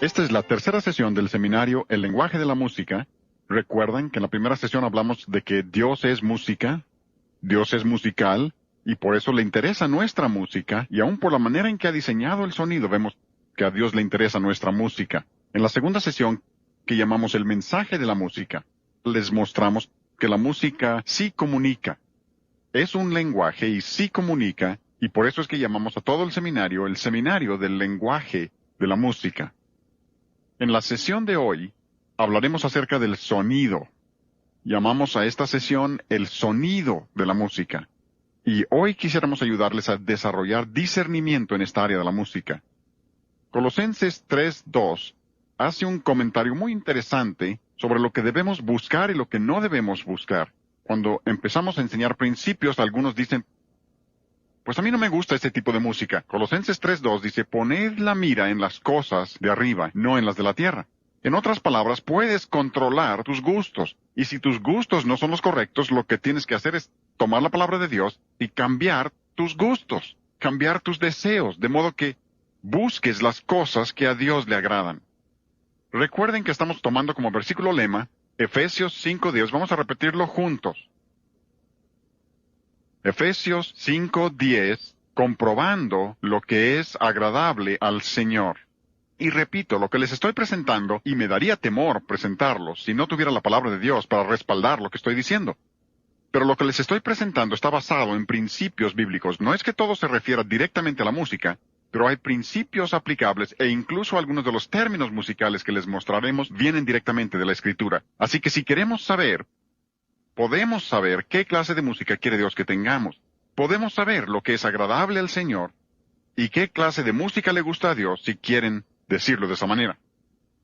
Esta es la tercera sesión del seminario El lenguaje de la música. Recuerdan que en la primera sesión hablamos de que Dios es música, Dios es musical, y por eso le interesa nuestra música, y aún por la manera en que ha diseñado el sonido vemos que a Dios le interesa nuestra música. En la segunda sesión, que llamamos el mensaje de la música, les mostramos que la música sí comunica. Es un lenguaje y sí comunica, y por eso es que llamamos a todo el seminario del lenguaje de la música. En la sesión de hoy, hablaremos acerca del sonido. Llamamos a esta sesión el sonido de la música. Y hoy quisiéramos ayudarles a desarrollar discernimiento en esta área de la música. Colosenses 3:2 hace un comentario muy interesante sobre lo que debemos buscar y lo que no debemos buscar. Cuando empezamos a enseñar principios, algunos dicen, pues a mí no me gusta este tipo de música. Colosenses 3:2 dice, poned la mira en las cosas de arriba, no en las de la tierra. En otras palabras, puedes controlar tus gustos. Y si tus gustos no son los correctos, lo que tienes que hacer es tomar la palabra de Dios y cambiar tus gustos, cambiar tus deseos, de modo que busques las cosas que a Dios le agradan. Recuerden que estamos tomando como versículo lema Efesios 5:10. Vamos a repetirlo juntos. Efesios 5:10, comprobando lo que es agradable al Señor. Y repito, lo que les estoy presentando, y me daría temor presentarlo si no tuviera la palabra de Dios para respaldar lo que estoy diciendo. Pero lo que les estoy presentando está basado en principios bíblicos. No es que todo se refiera directamente a la música, pero hay principios aplicables e incluso algunos de los términos musicales que les mostraremos vienen directamente de la Escritura. Así que si queremos saber, podemos saber qué clase de música quiere Dios que tengamos. Podemos saber lo que es agradable al Señor y qué clase de música le gusta a Dios, si quieren decirlo de esa manera.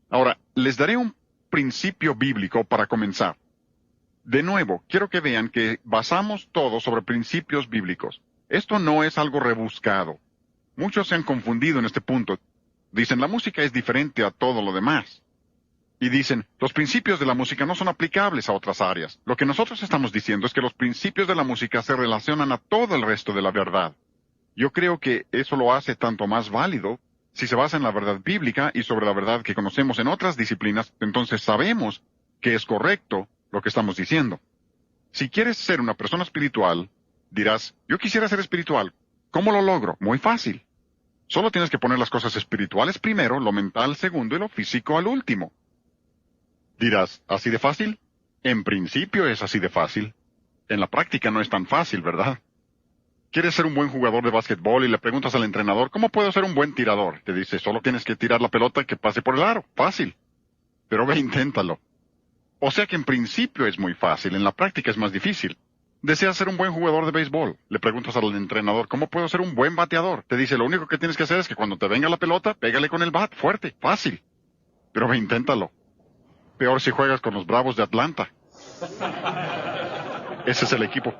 Ahora, les daré un principio bíblico para comenzar. De nuevo, quiero que vean que basamos todo sobre principios bíblicos. Esto no es algo rebuscado. Muchos se han confundido en este punto. Dicen, la música es diferente a todo lo demás. Y dicen, los principios de la música no son aplicables a otras áreas. Lo que nosotros estamos diciendo es que los principios de la música se relacionan a todo el resto de la verdad. Yo creo que eso lo hace tanto más válido si se basa en la verdad bíblica y sobre la verdad que conocemos en otras disciplinas, entonces sabemos que es correcto lo que estamos diciendo. Si quieres ser una persona espiritual, dirás, yo quisiera ser espiritual. ¿Cómo lo logro? Muy fácil. Solo tienes que poner las cosas espirituales primero, lo mental segundo y lo físico al último. Dirás, ¿así de fácil? En principio es así de fácil. En la práctica no es tan fácil, ¿verdad? ¿Quieres ser un buen jugador de básquetbol y le preguntas al entrenador, ¿cómo puedo ser un buen tirador? Te dice, solo tienes que tirar la pelota que pase por el aro. Fácil. Pero ve, inténtalo. O sea que en principio es muy fácil, en la práctica es más difícil. ¿Deseas ser un buen jugador de béisbol? Le preguntas al entrenador, ¿cómo puedo ser un buen bateador? Te dice, lo único que tienes que hacer es que cuando te venga la pelota, pégale con el bat, fuerte, fácil. Pero ve, inténtalo. Peor si juegas con los Bravos de Atlanta. Ese es el equipo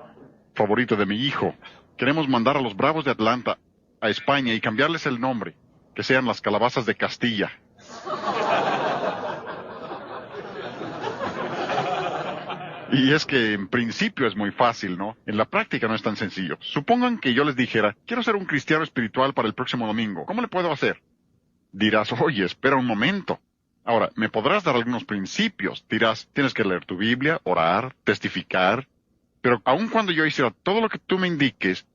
favorito de mi hijo. Queremos mandar a los Bravos de Atlanta a España y cambiarles el nombre, que sean las Calabazas de Castilla. Y es que en principio es muy fácil, ¿no? En la práctica no es tan sencillo. Supongan que yo les dijera, quiero ser un cristiano espiritual para el próximo domingo. ¿Cómo le puedo hacer? Dirás, oye, espera un momento. Ahora, me podrás dar algunos principios. Dirás, tienes que leer tu Biblia, orar, testificar. Pero aun cuando yo hiciera todo lo que tú me indiques,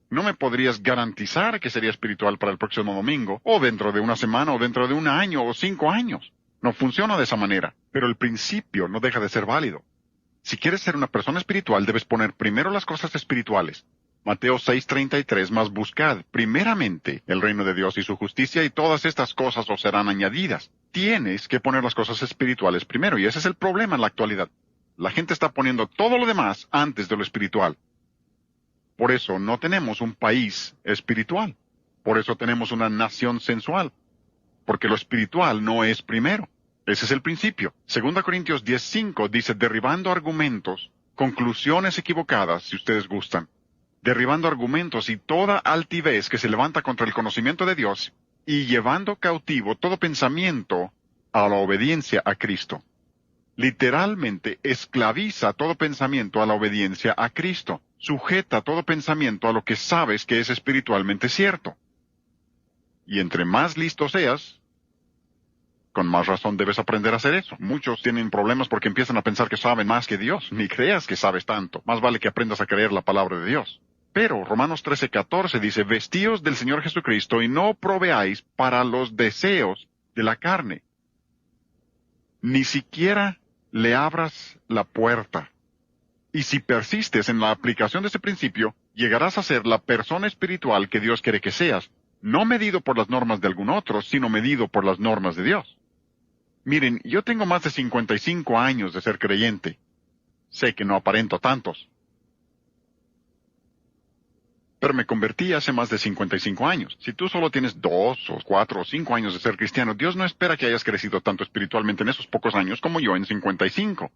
no me podrías garantizar que sería espiritual para el próximo domingo, o dentro de una semana, o dentro de un año, o 5 años. No funciona de esa manera. Pero el principio no deja de ser válido. Si quieres ser una persona espiritual, debes poner primero las cosas espirituales. Mateo 6:33, mas buscad primeramente el reino de Dios y su justicia, y todas estas cosas os serán añadidas. Tienes que poner las cosas espirituales primero, y ese es el problema en la actualidad. La gente está poniendo todo lo demás antes de lo espiritual. Por eso no tenemos un país espiritual. Por eso tenemos una nación sensual. Porque lo espiritual no es primero. Ese es el principio. 2 Corintios 10:5 dice, derribando argumentos, conclusiones equivocadas, si ustedes gustan. Derribando argumentos y toda altivez que se levanta contra el conocimiento de Dios, y llevando cautivo todo pensamiento a la obediencia a Cristo. Literalmente, esclaviza todo pensamiento a la obediencia a Cristo. Sujeta todo pensamiento a lo que sabes que es espiritualmente cierto. Y entre más listo seas, Con más razón debes aprender a hacer eso. Muchos tienen problemas porque empiezan a pensar que saben más que Dios. Ni creas que sabes tanto. Más vale que aprendas a creer la palabra de Dios. Pero Romanos 13:14 dice, vestíos del Señor Jesucristo y no proveáis para los deseos de la carne. Ni siquiera le abras la puerta. Y si persistes en la aplicación de ese principio, llegarás a ser la persona espiritual que Dios quiere que seas, no medido por las normas de algún otro, sino medido por las normas de Dios. Miren, yo tengo más de 55 años de ser creyente. Sé que no aparento tantos. Pero me convertí hace más de 55 años. Si tú solo tienes 2 o 4 o 5 años de ser cristiano, Dios no espera que hayas crecido tanto espiritualmente en esos pocos años como yo en 55.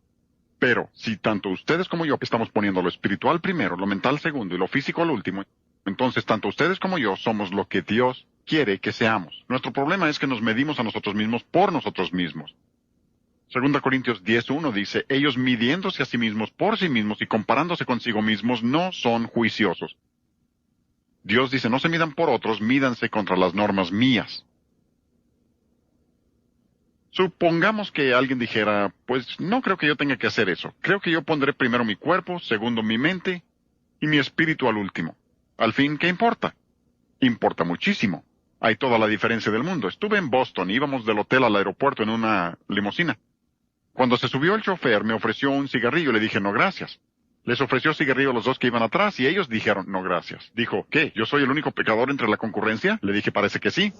Pero, si tanto ustedes como yo estamos poniendo lo espiritual primero, lo mental segundo y lo físico al último, entonces tanto ustedes como yo somos lo que Dios quiere que seamos. Nuestro problema es que nos medimos a nosotros mismos por nosotros mismos. 2 Corintios 10:1 dice, ellos midiéndose a sí mismos por sí mismos y comparándose consigo mismos no son juiciosos. Dios dice, no se midan por otros, mídanse contra las normas mías. Supongamos que alguien dijera, pues no creo que yo tenga que hacer eso. Creo que yo pondré primero mi cuerpo, segundo mi mente y mi espíritu al último. Al fin, ¿qué importa? Importa muchísimo. Hay toda la diferencia del mundo. Estuve en Boston, íbamos del hotel al aeropuerto en una limusina. Cuando se subió el chofer, me ofreció un cigarrillo y le dije, no gracias. Les ofreció cigarrillo a los dos que iban atrás y ellos dijeron, no gracias. Dijo, ¿qué? ¿Yo soy el único pecador entre la concurrencia? Le dije, parece que sí.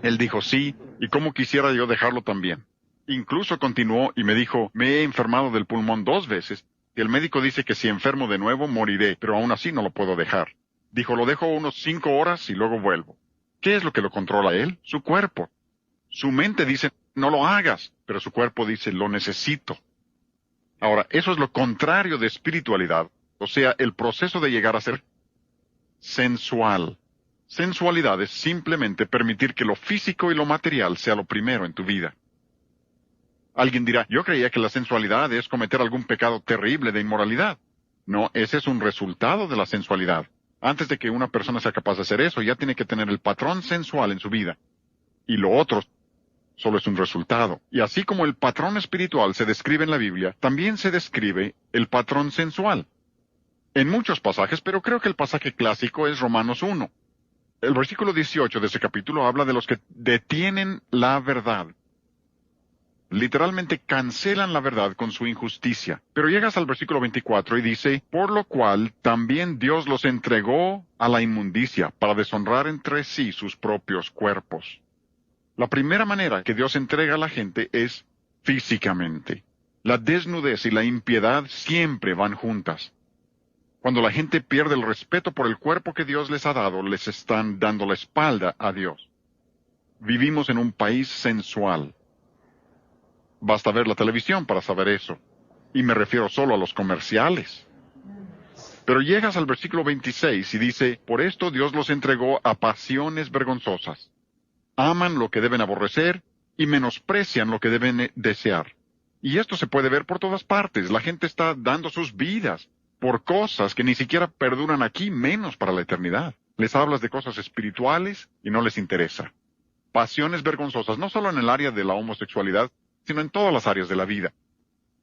Él dijo, sí, y cómo quisiera yo dejarlo también. Incluso continuó y me dijo, me he enfermado del pulmón 2 veces, y el médico dice que si enfermo de nuevo moriré, pero aún así no lo puedo dejar. Dijo, lo dejo unos 5 horas y luego vuelvo. ¿Qué es lo que lo controla él? Su cuerpo. Su mente dice, no lo hagas, pero su cuerpo dice, lo necesito. Ahora, eso es lo contrario de espiritualidad, o sea, el proceso de llegar a ser sensual. Sensualidad es simplemente permitir que lo físico y lo material sea lo primero en tu vida. Alguien dirá, yo creía que la sensualidad es cometer algún pecado terrible de inmoralidad. No, ese es un resultado de la sensualidad. Antes de que una persona sea capaz de hacer eso, ya tiene que tener el patrón sensual en su vida. Y lo otro solo es un resultado. Y así como el patrón espiritual se describe en la Biblia, también se describe el patrón sensual. En muchos pasajes, pero creo que el pasaje clásico es Romanos 1. El versículo 18 de ese capítulo habla de los que detienen la verdad. Literalmente cancelan la verdad con su injusticia. Pero llegas al versículo 24 y dice, por lo cual también Dios los entregó a la inmundicia para deshonrar entre sí sus propios cuerpos. La primera manera que Dios entrega a la gente es físicamente. La desnudez y la impiedad siempre van juntas. Cuando la gente pierde el respeto por el cuerpo que Dios les ha dado, les están dando la espalda a Dios. Vivimos en un país sensual. Basta ver la televisión para saber eso. Y me refiero solo a los comerciales. Pero llegas al versículo 26 y dice, por esto Dios los entregó a pasiones vergonzosas. Aman lo que deben aborrecer y menosprecian lo que deben desear. Y esto se puede ver por todas partes. La gente está dando sus vidas por cosas que ni siquiera perduran aquí, menos para la eternidad. Les hablas de cosas espirituales y no les interesa. Pasiones vergonzosas, no solo en el área de la homosexualidad, sino en todas las áreas de la vida.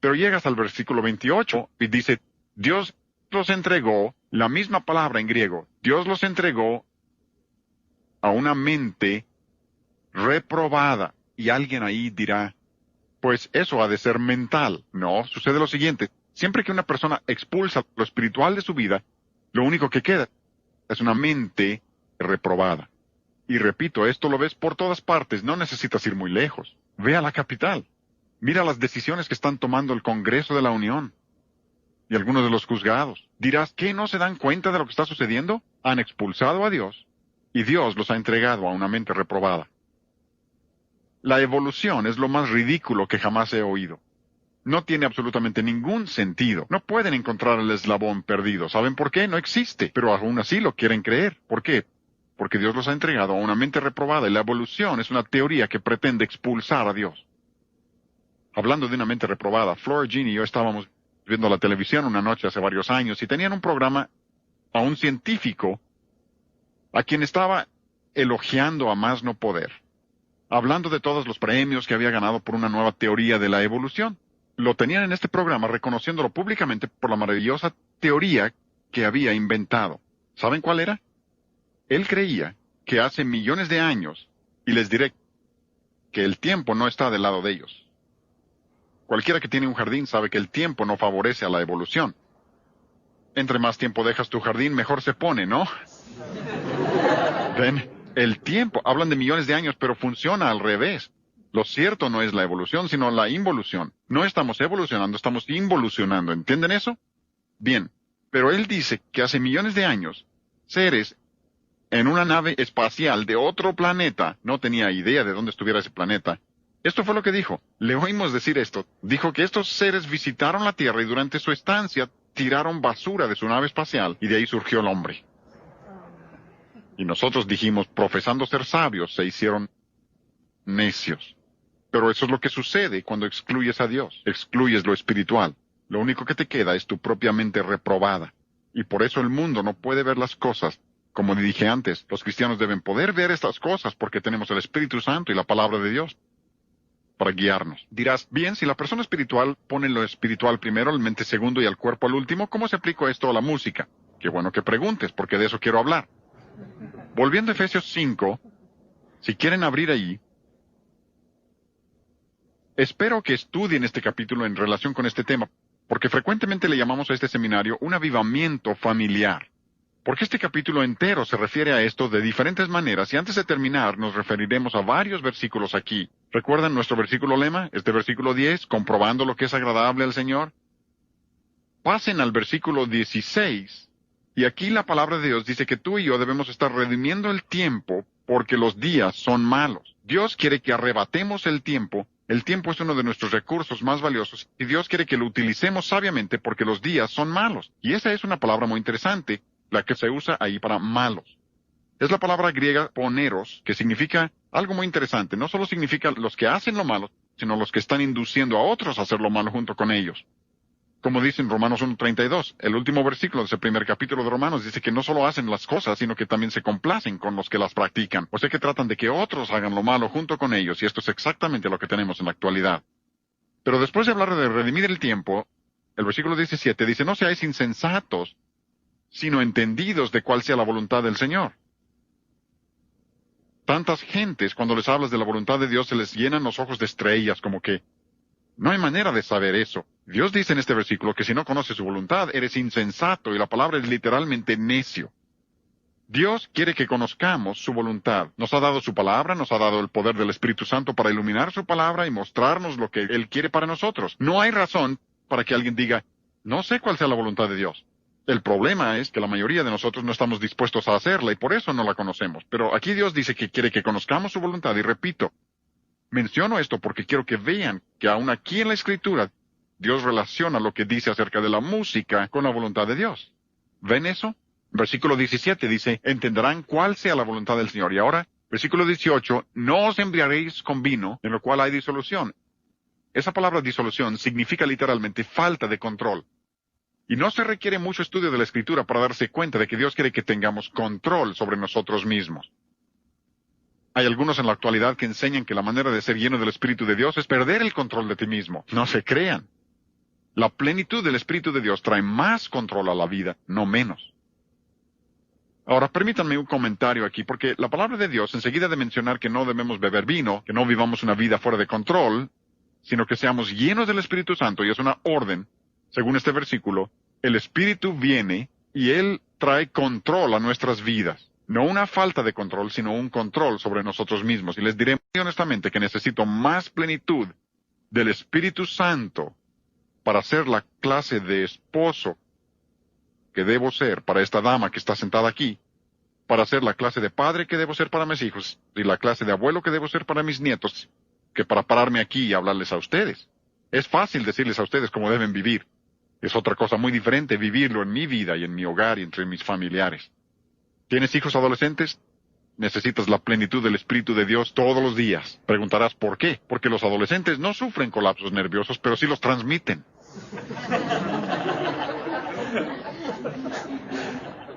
Pero llegas al versículo 28 y dice, Dios los entregó, la misma palabra en griego, Dios los entregó a una mente reprobada. Y alguien ahí dirá, pues eso ha de ser mental. No, sucede lo siguiente. Siempre que una persona expulsa lo espiritual de su vida, lo único que queda es una mente reprobada. Y repito, esto lo ves por todas partes, no necesitas ir muy lejos. Ve a la capital. Mira las decisiones que están tomando el Congreso de la Unión y algunos de los juzgados. Dirás, ¿qué? ¿No se dan cuenta de lo que está sucediendo? Han expulsado a Dios y Dios los ha entregado a una mente reprobada. La evolución es lo más ridículo que jamás he oído. No tiene absolutamente ningún sentido. No pueden encontrar el eslabón perdido. ¿Saben por qué? No existe. Pero aún así lo quieren creer. ¿Por qué? Porque Dios los ha entregado a una mente reprobada y la evolución es una teoría que pretende expulsar a Dios. Hablando de una mente reprobada, Flora Jean y yo estábamos viendo la televisión una noche hace varios años y tenían un programa a un científico a quien estaba elogiando a más no poder. hablando de todos los premios que había ganado por una nueva teoría de la evolución. Lo tenían en este programa reconociéndolo públicamente por la maravillosa teoría que había inventado. ¿Saben cuál era? Él creía que hace millones de años, y les diré que el tiempo no está del lado de ellos. Cualquiera que tiene un jardín sabe que el tiempo no favorece a la evolución. Entre más tiempo dejas tu jardín, mejor se pone, ¿no? Ven, el tiempo, hablan de millones de años, pero funciona al revés. Lo cierto no es la evolución, sino la involución. No estamos evolucionando, estamos involucionando. ¿Entienden eso? Bien, pero él dice que hace millones de años, seres en una nave espacial de otro planeta, no tenía idea de dónde estuviera ese planeta. Esto fue lo que dijo. Le oímos decir esto. Dijo que estos seres visitaron la Tierra y durante su estancia tiraron basura de su nave espacial y de ahí surgió el hombre. Y nosotros dijimos, profesando ser sabios, se hicieron necios. Pero eso es lo que sucede cuando excluyes a Dios, excluyes lo espiritual. Lo único que te queda es tu propia mente reprobada. Y por eso el mundo no puede ver las cosas. Como dije antes, los cristianos deben poder ver estas cosas porque tenemos el Espíritu Santo y la palabra de Dios para guiarnos. Dirás, bien, si la persona espiritual pone lo espiritual primero, la mente segundo y al cuerpo al último, ¿cómo se aplica esto a la música? Qué bueno que preguntes, porque de eso quiero hablar. Volviendo a Efesios 5, si quieren abrir ahí, espero que estudien este capítulo en relación con este tema, porque frecuentemente le llamamos a este seminario un avivamiento familiar. Porque este capítulo entero se refiere a esto de diferentes maneras y antes de terminar nos referiremos a varios versículos aquí. ¿Recuerdan nuestro versículo lema? Este versículo 10, comprobando lo que es agradable al Señor. Pasen al versículo 16 y aquí la palabra de Dios dice que tú y yo debemos estar redimiendo el tiempo porque los días son malos. Dios quiere que arrebatemos el tiempo. El tiempo es uno de nuestros recursos más valiosos y Dios quiere que lo utilicemos sabiamente porque los días son malos. Y esa es una palabra muy interesante, la que se usa ahí para malos. Es la palabra griega poneros, que significa algo muy interesante. No solo significa los que hacen lo malo, sino los que están induciendo a otros a hacer lo malo junto con ellos. Como dice en Romanos 1:32, el último versículo de ese primer capítulo de Romanos dice que no solo hacen las cosas, sino que también se complacen con los que las practican. O sea que tratan de que otros hagan lo malo junto con ellos, y esto es exactamente lo que tenemos en la actualidad. Pero después de hablar de redimir el tiempo, el versículo 17 dice, no seáis insensatos, sino entendidos de cuál sea la voluntad del Señor. Tantas gentes, cuando les hablas de la voluntad de Dios, se les llenan los ojos de estrellas, como que no hay manera de saber eso. Dios dice en este versículo que si no conoces su voluntad, eres insensato, y la palabra es literalmente necio. Dios quiere que conozcamos su voluntad. Nos ha dado su palabra, nos ha dado el poder del Espíritu Santo para iluminar su palabra y mostrarnos lo que Él quiere para nosotros. No hay razón para que alguien diga, no sé cuál sea la voluntad de Dios. El problema es que la mayoría de nosotros no estamos dispuestos a hacerla y por eso no la conocemos. Pero aquí Dios dice que quiere que conozcamos su voluntad y repito, menciono esto porque quiero que vean que aún aquí en la Escritura Dios relaciona lo que dice acerca de la música con la voluntad de Dios. ¿Ven eso? Versículo 17 dice, entenderán cuál sea la voluntad del Señor. Y ahora, versículo 18, no os embriaguéis con vino, en lo cual hay disolución. Esa palabra disolución significa literalmente falta de control. Y no se requiere mucho estudio de la Escritura para darse cuenta de que Dios quiere que tengamos control sobre nosotros mismos. Hay algunos en la actualidad que enseñan que la manera de ser lleno del Espíritu de Dios es perder el control de ti mismo. No se crean. La plenitud del Espíritu de Dios trae más control a la vida, no menos. Ahora, permítanme un comentario aquí, porque la palabra de Dios, enseguida de mencionar que no debemos beber vino, que no vivamos una vida fuera de control, sino que seamos llenos del Espíritu Santo, y es una orden, según este versículo, el Espíritu viene y Él trae control a nuestras vidas. No una falta de control, sino un control sobre nosotros mismos. Y les diré muy honestamente que necesito más plenitud del Espíritu Santo para ser la clase de esposo que debo ser para esta dama que está sentada aquí, para ser la clase de padre que debo ser para mis hijos y la clase de abuelo que debo ser para mis nietos, que para pararme aquí y hablarles a ustedes. Es fácil decirles a ustedes cómo deben vivir. Es otra cosa muy diferente vivirlo en mi vida y en mi hogar y entre mis familiares. ¿Tienes hijos adolescentes? Necesitas la plenitud del Espíritu de Dios todos los días. Preguntarás ¿por qué? Porque los adolescentes no sufren colapsos nerviosos, pero sí los transmiten.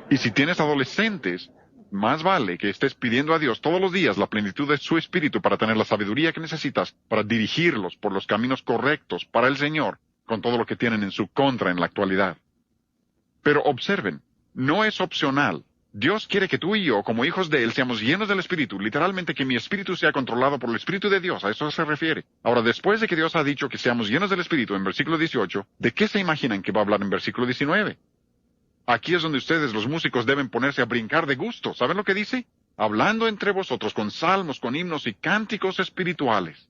Y si tienes adolescentes, Más vale que estés pidiendo a Dios todos los días la plenitud de su Espíritu para tener la sabiduría que necesitas para dirigirlos por los caminos correctos para el Señor, con todo lo que tienen en su contra en la actualidad. Pero observen, no es opcional. Dios quiere que tú y yo, como hijos de Él, seamos llenos del Espíritu. Literalmente que mi espíritu sea controlado por el Espíritu de Dios. A eso se refiere. Ahora, después de que Dios ha dicho que seamos llenos del Espíritu en versículo 18, ¿de qué se imaginan que va a hablar en versículo 19? Aquí es donde ustedes, los músicos, deben ponerse a brincar de gusto. ¿Saben lo que dice? Hablando entre vosotros con salmos, con himnos y cánticos espirituales.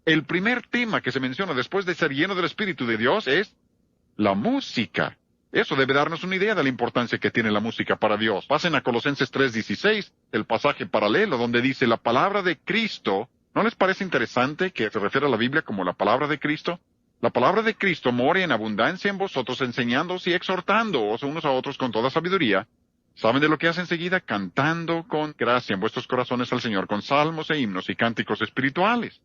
El primer tema que se menciona después de ser lleno del Espíritu de Dios es la música. Eso debe darnos una idea de la importancia que tiene la música para Dios. Pasen a Colosenses 3:16, el pasaje paralelo donde dice la palabra de Cristo. ¿No les parece interesante que se refiere a la Biblia como la palabra de Cristo? La palabra de Cristo more en abundancia en vosotros, enseñándoos y exhortándoos unos a otros con toda sabiduría. ¿Saben de lo que hace enseguida? Cantando con gracia en vuestros corazones al Señor, con salmos e himnos y cánticos espirituales.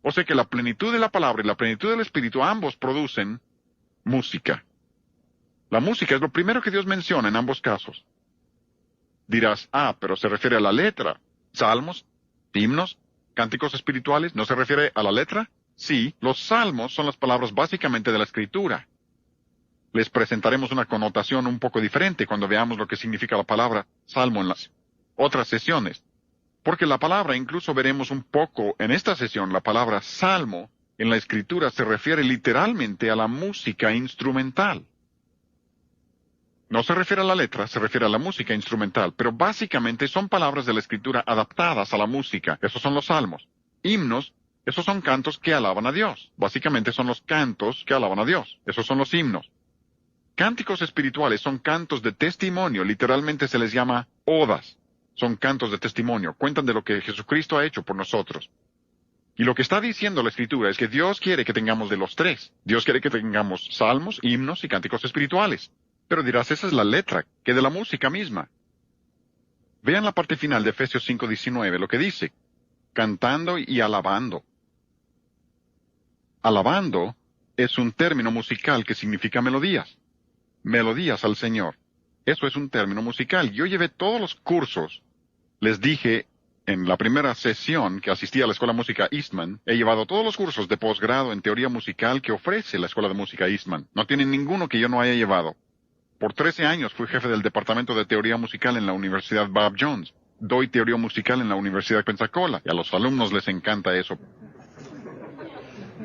O sea que la plenitud de la palabra y la plenitud del Espíritu ambos producen música. La música es lo primero que Dios menciona en ambos casos. Dirás, pero se refiere a la letra. Salmos, himnos, cánticos espirituales, ¿no se refiere a la letra? Sí, los salmos son las palabras básicamente de la Escritura. Les presentaremos una connotación un poco diferente cuando veamos lo que significa la palabra salmo en las otras sesiones. Porque la palabra, incluso veremos un poco en esta sesión, la palabra salmo en la Escritura se refiere literalmente a la música instrumental. No se refiere a la letra, se refiere a la música instrumental, pero básicamente son palabras de la Escritura adaptadas a la música. Esos son los salmos. Himnos, esos son cantos que alaban a Dios. Básicamente son los cantos que alaban a Dios. Esos son los himnos. Cánticos espirituales son cantos de testimonio, literalmente se les llama odas. Son cantos de testimonio, cuentan de lo que Jesucristo ha hecho por nosotros. Y lo que está diciendo la Escritura es que Dios quiere que tengamos de los tres. Dios quiere que tengamos salmos, himnos y cánticos espirituales. Pero dirás, esa es la letra, que de la música misma. Vean la parte final de Efesios 5:19, lo que dice, cantando y alabando. Alabando es un término musical que significa melodías. Melodías al Señor. Eso es un término musical. Yo llevé todos los cursos. Les dije en la primera sesión que asistí a la Escuela de Música Eastman, he llevado todos los cursos de posgrado en teoría musical que ofrece la Escuela de Música Eastman. No tienen ninguno que yo no haya llevado. Por 13 años fui jefe del Departamento de Teoría Musical en la Universidad Bob Jones. Doy teoría musical en la Universidad de Pensacola, y a los alumnos les encanta eso.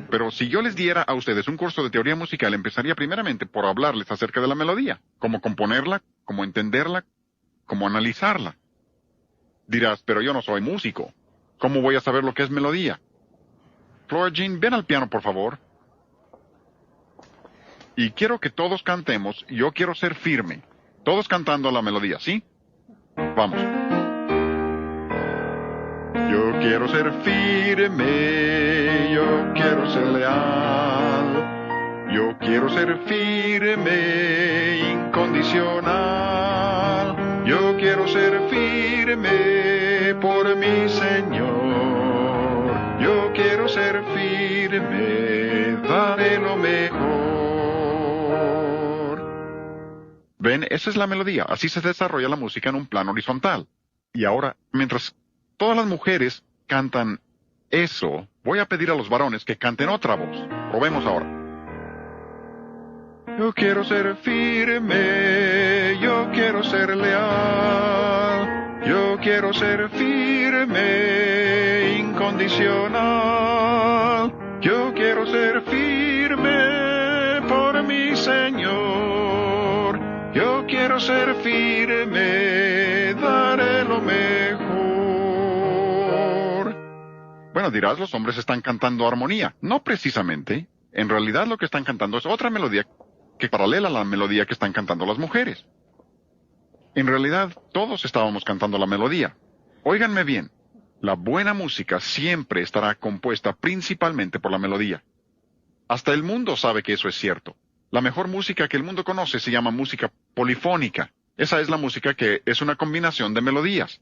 Pero si yo les diera a ustedes un curso de teoría musical, empezaría primeramente por hablarles acerca de la melodía, cómo componerla, cómo entenderla, cómo analizarla. Dirás, pero yo no soy músico. ¿Cómo voy a saber lo que es melodía? Flora Jean, ven al piano, por favor. Y quiero que todos cantemos, yo quiero ser firme. Todos cantando la melodía, ¿sí? Vamos. Yo quiero ser firme, yo quiero ser leal. Yo quiero ser firme, incondicional. Yo quiero ser firme por mi Señor. Yo quiero ser firme, daré lo mejor. Ven, esa es la melodía. Así se desarrolla la música en un plano horizontal. Y ahora, mientras todas las mujeres cantan eso, voy a pedir a los varones que canten otra voz. Probemos ahora. Yo quiero ser firme, yo quiero ser leal. Yo quiero ser firme, incondicional. Yo quiero ser firme por mi Señor. Yo quiero ser firme, daré lo mejor. Bueno, dirás, los hombres están cantando armonía. No precisamente. En realidad lo que están cantando es otra melodía que paralela a la melodía que están cantando las mujeres. En realidad, todos estábamos cantando la melodía. Óiganme bien, la buena música siempre estará compuesta principalmente por la melodía. Hasta el mundo sabe que eso es cierto. La mejor música que el mundo conoce se llama música polifónica. Esa es la música que es una combinación de melodías.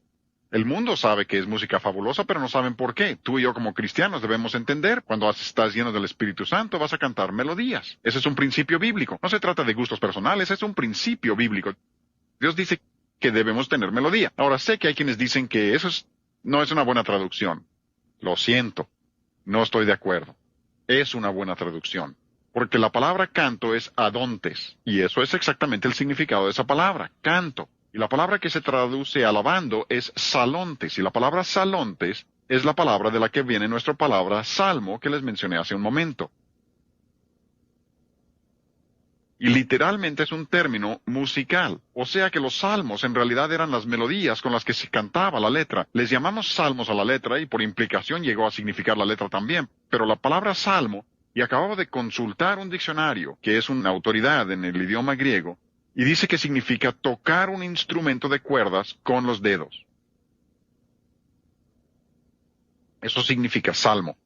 El mundo sabe que es música fabulosa, pero no saben por qué. Tú y yo como cristianos debemos entender, cuando estás lleno del Espíritu Santo vas a cantar melodías. Ese es un principio bíblico. No se trata de gustos personales, es un principio bíblico. Dios dice que debemos tener melodía. Ahora, sé que hay quienes dicen que no es una buena traducción. Lo siento, no estoy de acuerdo. Es una buena traducción. Porque la palabra canto es adontes, y eso es exactamente el significado de esa palabra, canto. Y la palabra que se traduce alabando es salontes, y la palabra salontes es la palabra de la que viene nuestra palabra salmo que les mencioné hace un momento. Y literalmente es un término musical. O sea que los salmos en realidad eran las melodías con las que se cantaba la letra. Les llamamos salmos a la letra y por implicación llegó a significar la letra también. Pero la palabra salmo, y acababa de consultar un diccionario, que es una autoridad en el idioma griego, y dice que significa tocar un instrumento de cuerdas con los dedos. Eso significa salmo.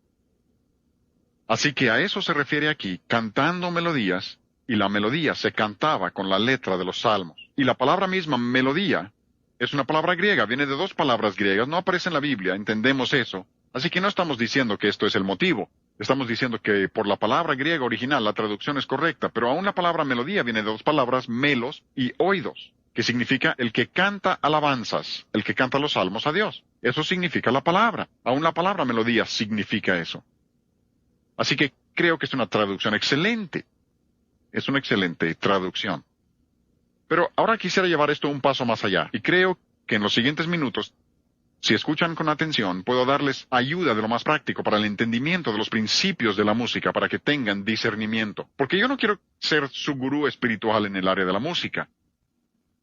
Así que a eso se refiere aquí, cantando melodías, y la melodía se cantaba con la letra de los salmos. Y la palabra misma, melodía, es una palabra griega, viene de dos palabras griegas, no aparece en la Biblia, entendemos eso. Así que no estamos diciendo que esto es el motivo. Estamos diciendo que por la palabra griega original la traducción es correcta, pero aún la palabra melodía viene de dos palabras, melos y oidos, que significa el que canta alabanzas, el que canta los salmos a Dios. Eso significa la palabra. Aún la palabra melodía significa eso. Así que creo que es una traducción excelente. Es una excelente traducción. Pero ahora quisiera llevar esto un paso más allá, y creo que en los siguientes minutos, si escuchan con atención, puedo darles ayuda de lo más práctico para el entendimiento de los principios de la música, para que tengan discernimiento. Porque yo no quiero ser su gurú espiritual en el área de la música.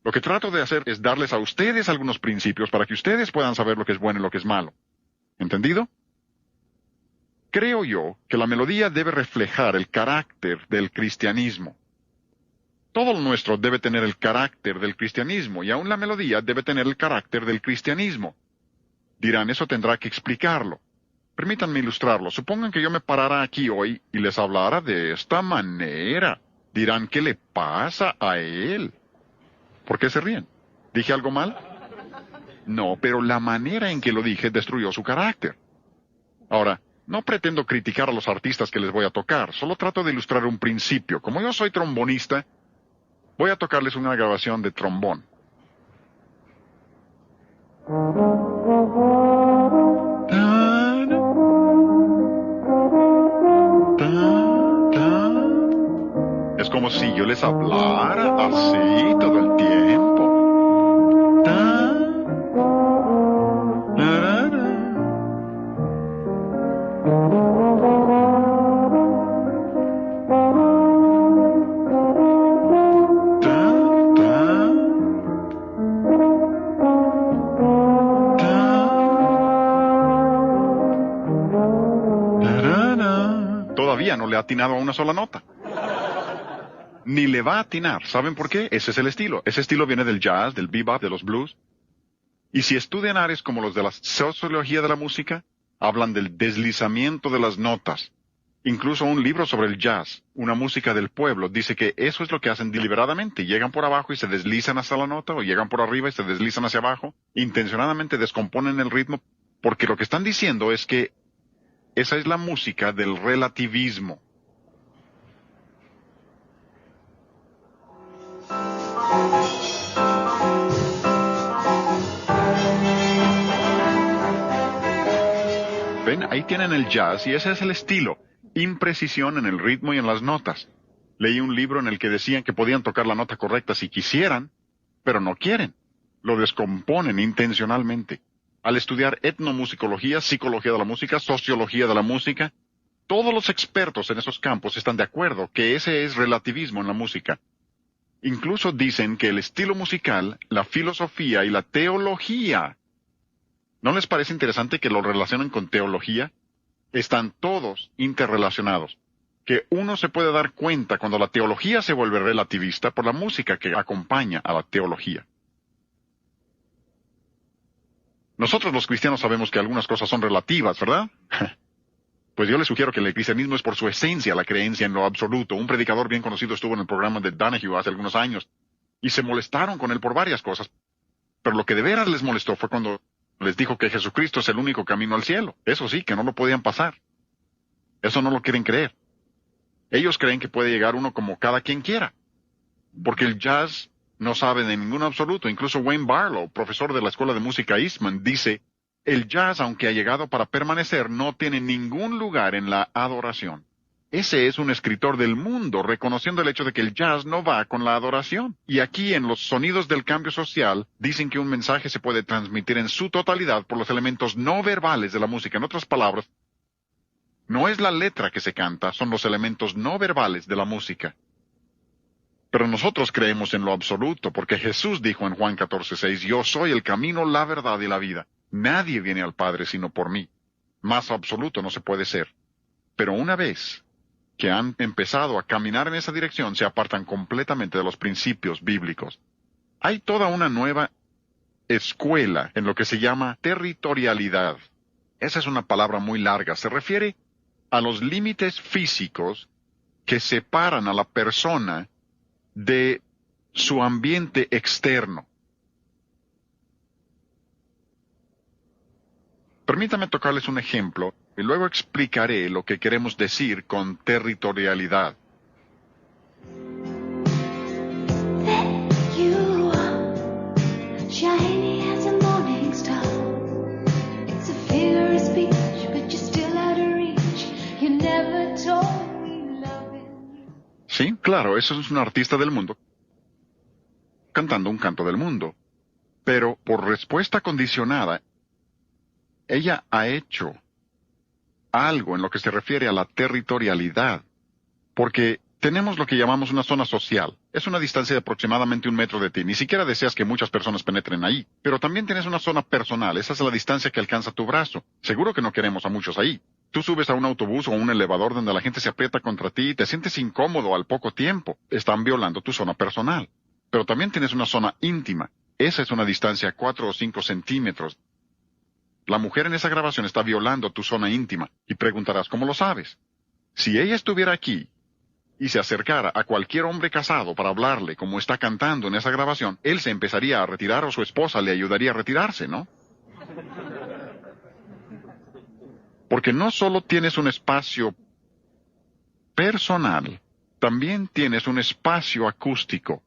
Lo que trato de hacer es darles a ustedes algunos principios para que ustedes puedan saber lo que es bueno y lo que es malo. ¿Entendido? Creo yo que la melodía debe reflejar el carácter del cristianismo. Todo lo nuestro debe tener el carácter del cristianismo, y aún la melodía debe tener el carácter del cristianismo. Dirán, eso tendrá que explicarlo. Permítanme ilustrarlo. Supongan que yo me parara aquí hoy y les hablara de esta manera. Dirán, ¿qué le pasa a él? ¿Por qué se ríen? ¿Dije algo mal? No, pero la manera en que lo dije destruyó su carácter. Ahora, no pretendo criticar a los artistas que les voy a tocar, solo trato de ilustrar un principio. Como yo soy trombonista, voy a tocarles una grabación de trombón. Es como si yo les hablara así todo el tiempo. Todavía no le ha atinado a una sola nota. Ni le va a atinar. ¿Saben por qué? Ese es el estilo. Ese estilo viene del jazz, del bebop, de los blues. Y si estudian áreas como los de la sociología de la música, hablan del deslizamiento de las notas. Incluso un libro sobre el jazz, una música del pueblo, dice que eso es lo que hacen deliberadamente. Llegan por abajo y se deslizan hasta la nota, o llegan por arriba y se deslizan hacia abajo. Intencionadamente descomponen el ritmo, porque lo que están diciendo es que esa es la música del relativismo. Ven, ahí tienen el jazz y ese es el estilo. Imprecisión en el ritmo y en las notas. Leí un libro en el que decían que podían tocar la nota correcta si quisieran, pero no quieren. Lo descomponen intencionalmente. Al estudiar etnomusicología, psicología de la música, sociología de la música, todos los expertos en esos campos están de acuerdo que ese es relativismo en la música. Incluso dicen que el estilo musical, la filosofía y la teología, ¿no les parece interesante que lo relacionen con teología? Están todos interrelacionados. Que uno se puede dar cuenta cuando la teología se vuelve relativista por la música que acompaña a la teología. Nosotros los cristianos sabemos que algunas cosas son relativas, ¿verdad? Pues yo les sugiero que el cristianismo es por su esencia la creencia en lo absoluto. Un predicador bien conocido estuvo en el programa de Donahue hace algunos años y se molestaron con él por varias cosas. Pero lo que de veras les molestó fue cuando les dijo que Jesucristo es el único camino al cielo. Eso sí, que no lo podían pasar. Eso no lo quieren creer. Ellos creen que puede llegar uno como cada quien quiera. Porque el jazz No sabe de ningún absoluto. Incluso Wayne Barlow, profesor de la Escuela de Música Eastman, dice, el jazz, aunque ha llegado para permanecer, no tiene ningún lugar en la adoración. Ese es un escritor del mundo, reconociendo el hecho de que el jazz no va con la adoración. Y aquí, en los sonidos del cambio social, dicen que un mensaje se puede transmitir en su totalidad por los elementos no verbales de la música. En otras palabras, no es la letra que se canta, son los elementos no verbales de la música. Pero nosotros creemos en lo absoluto, porque Jesús dijo en Juan 14:6, yo soy el camino, la verdad y la vida. Nadie viene al Padre sino por mí. Más absoluto no se puede ser. Pero una vez que han empezado a caminar en esa dirección, se apartan completamente de los principios bíblicos. Hay toda una nueva escuela en lo que se llama territorialidad. Esa es una palabra muy larga. Se refiere a los límites físicos que separan a la persona de su ambiente externo. Permítame tocarles un ejemplo y luego explicaré lo que queremos decir con territorialidad. Sí, claro, eso es un artista del mundo cantando un canto del mundo. Pero por respuesta condicionada, ella ha hecho algo en lo que se refiere a la territorialidad, porque tenemos lo que llamamos una zona social. Es una distancia de aproximadamente 1 metro de ti. Ni siquiera deseas que muchas personas penetren ahí. Pero también tienes una zona personal. Esa es la distancia que alcanza tu brazo. Seguro que no queremos a muchos ahí. Tú subes a un autobús o a un elevador donde la gente se aprieta contra ti y te sientes incómodo al poco tiempo. Están violando tu zona personal. Pero también tienes una zona íntima. Esa es una distancia de 4 o 5 centímetros. La mujer en esa grabación está violando tu zona íntima. Y preguntarás, ¿cómo lo sabes? Si ella estuviera aquí y se acercara a cualquier hombre casado para hablarle como está cantando en esa grabación, él se empezaría a retirar o su esposa le ayudaría a retirarse, ¿no? Porque no solo tienes un espacio personal, también tienes un espacio acústico.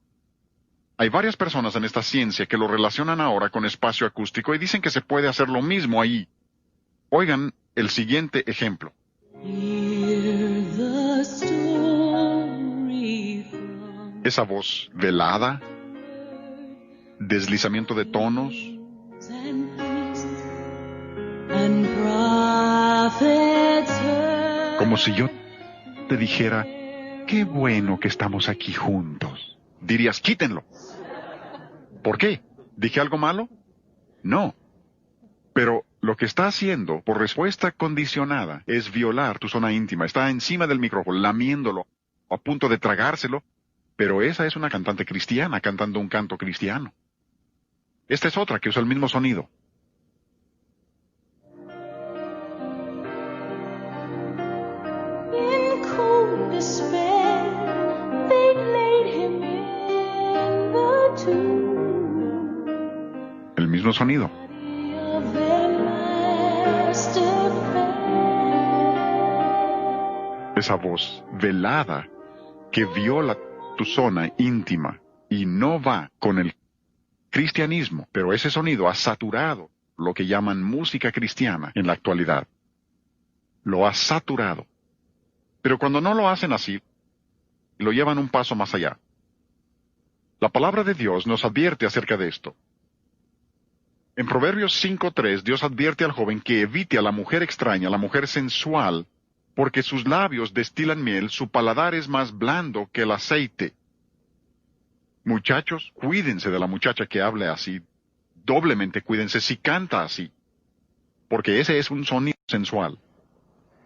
Hay varias personas en esta ciencia que lo relacionan ahora con espacio acústico y dicen que se puede hacer lo mismo ahí. Oigan el siguiente ejemplo. Esa voz velada, deslizamiento de tonos, como si yo te dijera, qué bueno que estamos aquí juntos. Dirías, quítenlo. ¿Por qué? ¿Dije algo malo? No. Pero lo que está haciendo, por respuesta condicionada, es violar tu zona íntima. Está encima del micrófono, lamiéndolo, a punto de tragárselo. Pero esa es una cantante cristiana cantando un canto cristiano. Esta es otra que usa el mismo sonido. In cold despair, they laid him in the tomb. El mismo sonido. Of their master fell. Esa voz velada que viola tu zona íntima y no va con el cristianismo, pero ese sonido ha saturado lo que llaman música cristiana en la actualidad. Lo ha saturado. Pero cuando no lo hacen así, lo llevan un paso más allá. La palabra de Dios nos advierte acerca de esto. En Proverbios 5:3, Dios advierte al joven que evite a la mujer extraña, a la mujer sensual, porque sus labios destilan miel, su paladar es más blando que el aceite. Muchachos, cuídense de la muchacha que hable así. Doblemente cuídense si canta así. Porque ese es un sonido sensual.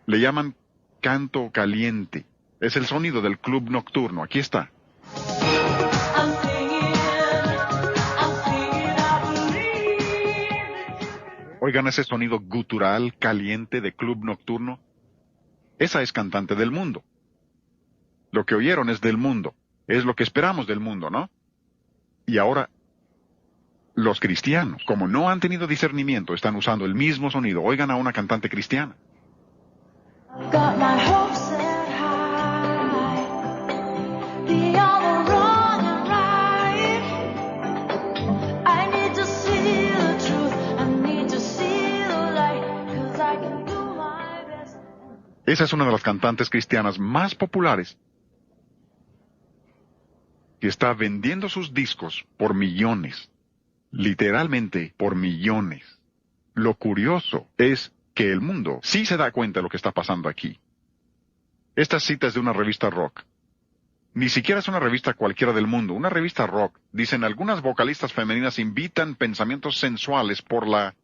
Le llaman canto caliente. Es el sonido del club nocturno. Aquí está. I'm singing, I believe. Oigan ese sonido gutural, caliente de club nocturno. Esa es cantante del mundo. Lo que oyeron es del mundo. Es lo que esperamos del mundo, ¿no? Y ahora, los cristianos, como no han tenido discernimiento, están usando el mismo sonido. Oigan a una cantante cristiana. Got my hopes set high. The hour running right. Esa es una de las cantantes cristianas más populares, que está vendiendo sus discos por millones. Literalmente por millones. Lo curioso es que el mundo sí se da cuenta de lo que está pasando aquí. Esta cita es de una revista rock. Ni siquiera es una revista cualquiera del mundo, una revista rock. Dicen, algunas vocalistas femeninas invitan pensamientos sensuales por la...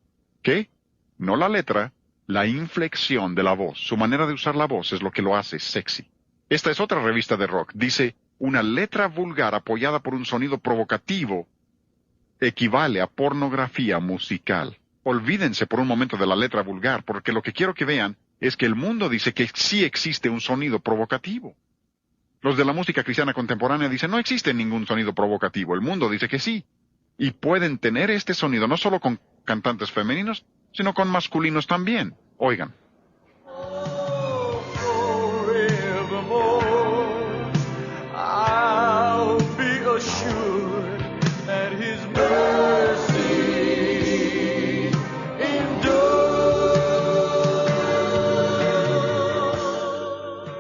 ¿Qué? No la letra, la inflexión de la voz. Su manera de usar la voz es lo que lo hace sexy. Esta es otra revista de rock. Dice, una letra vulgar apoyada por un sonido provocativo equivale a pornografía musical. Olvídense por un momento de la letra vulgar, porque lo que quiero que vean es que el mundo dice que sí existe un sonido provocativo. Los de la música cristiana contemporánea dicen, no existe ningún sonido provocativo. El mundo dice que sí. Y pueden tener este sonido no solo con cantantes femeninos, sino con masculinos también. Oigan. Forevermore, I'll be assured that His mercy endures.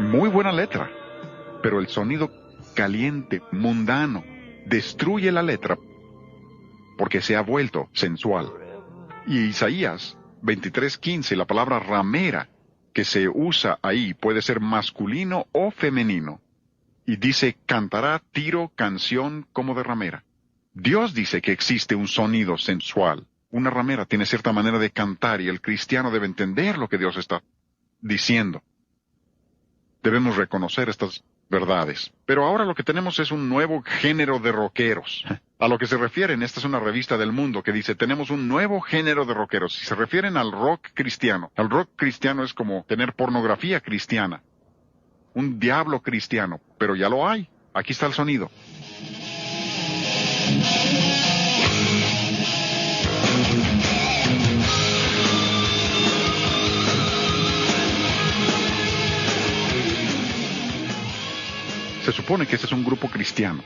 Muy buena letra. Pero el sonido caliente, mundano, destruye la letra porque se ha vuelto sensual. Y Isaías 23:15, la palabra ramera que se usa ahí puede ser masculino o femenino. Y dice, cantará tiro, canción como de ramera. Dios dice que existe un sonido sensual. Una ramera tiene cierta manera de cantar y el cristiano debe entender lo que Dios está diciendo. Debemos reconocer estas verdades. Pero ahora lo que tenemos es un nuevo género de rockeros. A lo que se refieren, esta es una revista del mundo que dice, tenemos un nuevo género de rockeros. Si se refieren al rock cristiano es como tener pornografía cristiana. Un diablo cristiano, pero ya lo hay. Aquí está el sonido. Se supone que este es un grupo cristiano.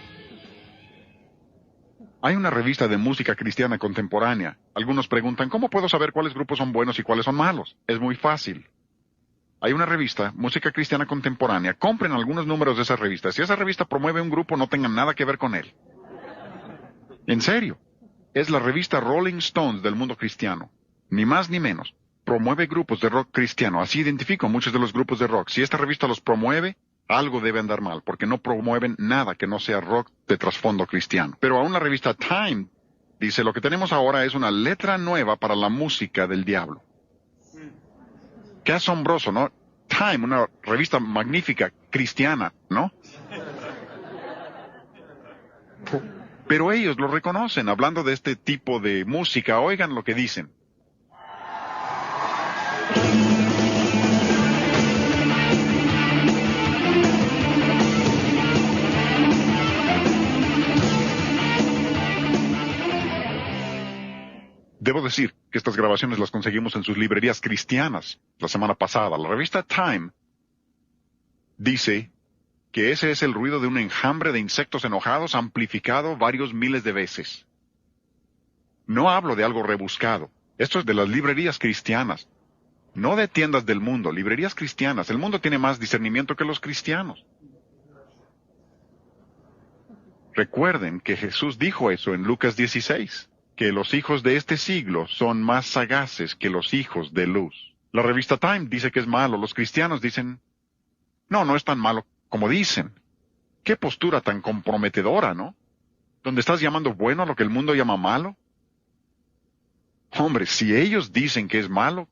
Hay una revista de música cristiana contemporánea. Algunos preguntan, ¿cómo puedo saber cuáles grupos son buenos y cuáles son malos? Es muy fácil. Hay una revista, Música Cristiana Contemporánea. Compren algunos números de esa revista. Si esa revista promueve un grupo, no tengan nada que ver con él. En serio. Es la revista Rolling Stones del mundo cristiano. Ni más ni menos. Promueve grupos de rock cristiano. Así identifico muchos de los grupos de rock. Si esta revista los promueve, algo debe andar mal, porque no promueven nada que no sea rock de trasfondo cristiano. Pero aún la revista Time dice, lo que tenemos ahora es una letra nueva para la música del diablo. Qué asombroso, ¿no? Time, una revista magnífica, cristiana, ¿no? Pero ellos lo reconocen, hablando de este tipo de música. Oigan lo que dicen. Debo decir que estas grabaciones las conseguimos en sus librerías cristianas la semana pasada. La revista Time dice que ese es el ruido de un enjambre de insectos enojados amplificado varios miles de veces. No hablo de algo rebuscado. Esto es de las librerías cristianas. No de tiendas del mundo, librerías cristianas. El mundo tiene más discernimiento que los cristianos. Recuerden que Jesús dijo eso en Lucas 16. Que los hijos de este siglo son más sagaces que los hijos de luz. La revista Time dice que es malo, los cristianos dicen, no es tan malo como dicen. Qué postura tan comprometedora, ¿no? ¿Donde estás llamando bueno a lo que el mundo llama malo? Hombre, si ellos dicen que es malo,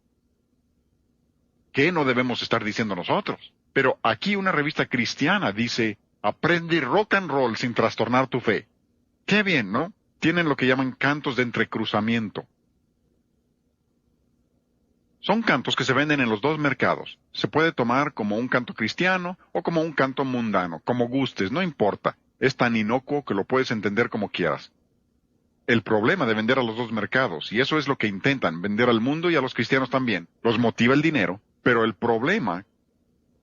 ¿qué no debemos estar diciendo nosotros? Pero aquí una revista cristiana dice, aprende rock and roll sin trastornar tu fe. Qué bien, ¿no? Tienen lo que llaman cantos de entrecruzamiento. Son cantos que se venden en los dos mercados. Se puede tomar como un canto cristiano o como un canto mundano, como gustes, no importa. Es tan inocuo que lo puedes entender como quieras. El problema de vender a los dos mercados, y eso es lo que intentan, vender al mundo y a los cristianos también, los motiva el dinero, pero el problema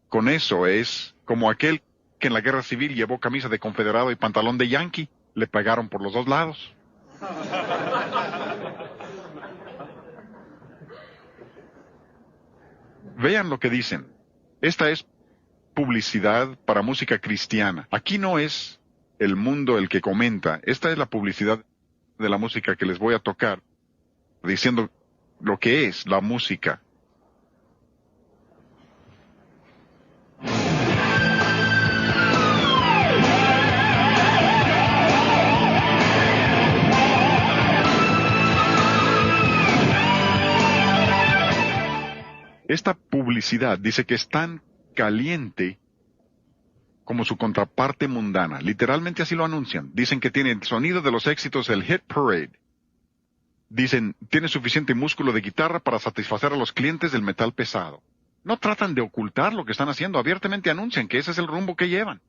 con eso es como aquel que en la guerra civil llevó camisa de confederado y pantalón de yanqui. Le pagaron por los dos lados. Vean lo que dicen. Esta es publicidad para música cristiana. Aquí no es el mundo el que comenta. Esta es la publicidad de la música que les voy a tocar, diciendo lo que es la música. Esta publicidad dice que es tan caliente como su contraparte mundana. Literalmente así lo anuncian. Dicen que tiene el sonido de los éxitos del Hit Parade. Dicen, tiene suficiente músculo de guitarra para satisfacer a los clientes del metal pesado. No tratan de ocultar lo que están haciendo, abiertamente anuncian que ese es el rumbo que llevan.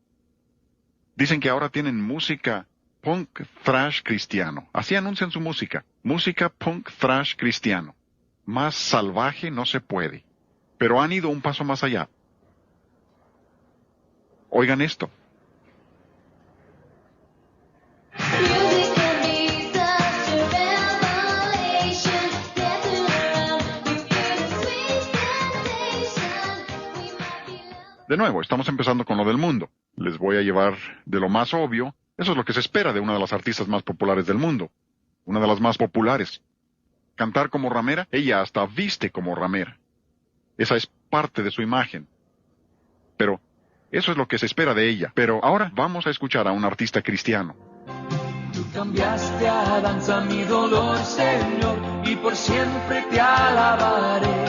Dicen que ahora tienen música punk thrash cristiano. Así anuncian su música. Música punk thrash cristiano. Más salvaje no se puede. Pero han ido un paso más allá. Oigan esto. Music can be such a revelation. Dance around, you feel a sweet sensation. We might be lovers. De nuevo, estamos empezando con lo del mundo. Les voy a llevar de lo más obvio. Eso es lo que se espera de una de las artistas más populares del mundo. Una de las más populares. Cantar como ramera, ella hasta viste como ramera. Esa es parte de su imagen. Pero eso es lo que se espera de ella. Pero ahora vamos a escuchar a un artista cristiano. Tú cambiaste a danza mi dolor, Señor, y por siempre te alabaré.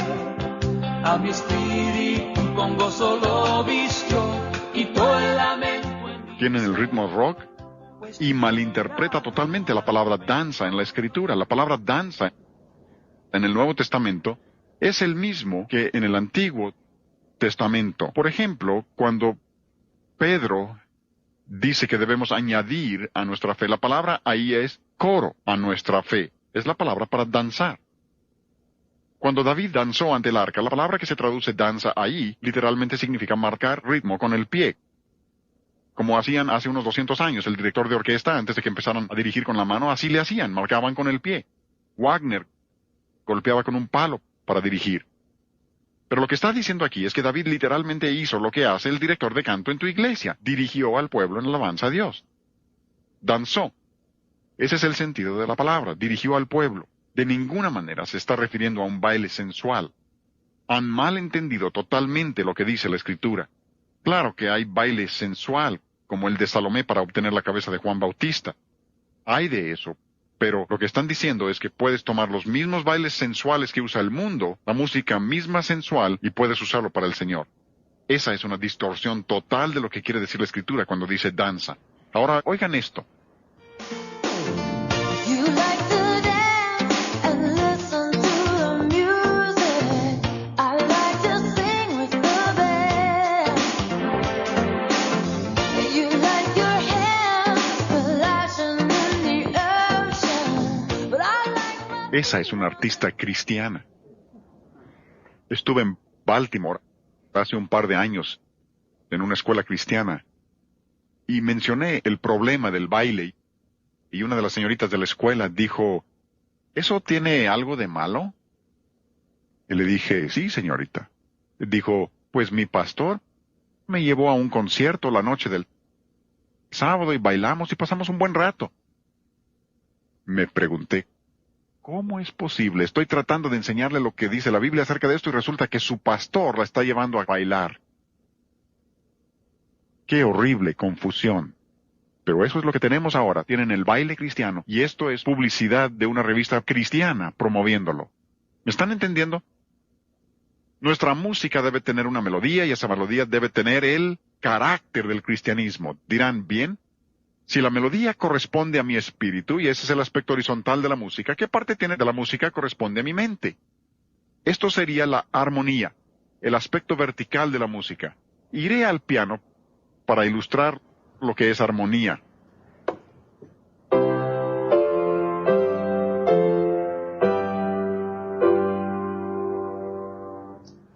A mi espíritu con gozo lo vistió y todo el lamento en mi Tienen el ritmo rock y malinterpreta totalmente la palabra danza en la Escritura. La palabra danza en el Nuevo Testamento es el mismo que en el Antiguo Testamento. Por ejemplo, cuando Pedro dice que debemos añadir a nuestra fe, la palabra ahí es coro a nuestra fe. Es la palabra para danzar. Cuando David danzó ante el arca, la palabra que se traduce danza ahí literalmente significa marcar ritmo con el pie. Como hacían hace unos 200 años el director de orquesta antes de que empezaran a dirigir con la mano, así le hacían, marcaban con el pie. Wagner golpeaba con un palo para dirigir. Pero lo que está diciendo aquí es que David literalmente hizo lo que hace el director de canto en tu iglesia. Dirigió al pueblo en alabanza a Dios. Danzó. Ese es el sentido de la palabra. Dirigió al pueblo. De ninguna manera se está refiriendo a un baile sensual. Han mal entendido totalmente lo que dice la Escritura. Claro que hay baile sensual, como el de Salomé para obtener la cabeza de Juan Bautista. Hay de eso. Pero lo que están diciendo es que puedes tomar los mismos bailes sensuales que usa el mundo, la música misma sensual, y puedes usarlo para el Señor. Esa es una distorsión total de lo que quiere decir la Escritura cuando dice danza. Ahora, oigan esto. You like to dance and listen to the music. I like to sing with the band. You like your hands splashing in the ocean, but I like my Esa es una artista cristiana. Estuve en Baltimore hace un par de años, en una escuela cristiana, y mencioné el problema del baile, y una de las señoritas de la escuela dijo, ¿eso tiene algo de malo? Y le dije, sí, señorita. Dijo, pues mi pastor me llevó a un concierto la noche del sábado y bailamos y pasamos un buen rato. Me pregunté, ¿cómo es posible? Estoy tratando de enseñarle lo que dice la Biblia acerca de esto y resulta que su pastor la está llevando a bailar. ¡Qué horrible confusión! Pero eso es lo que tenemos ahora. Tienen el baile cristiano y esto es publicidad de una revista cristiana promoviéndolo. ¿Me están entendiendo? Nuestra música debe tener una melodía y esa melodía debe tener el carácter del cristianismo. Dirán, bien, si la melodía corresponde a mi espíritu y ese es el aspecto horizontal de la música, ¿qué parte tiene de la música corresponde a mi mente? Esto sería la armonía, el aspecto vertical de la música. Iré al piano para ilustrar lo que es armonía.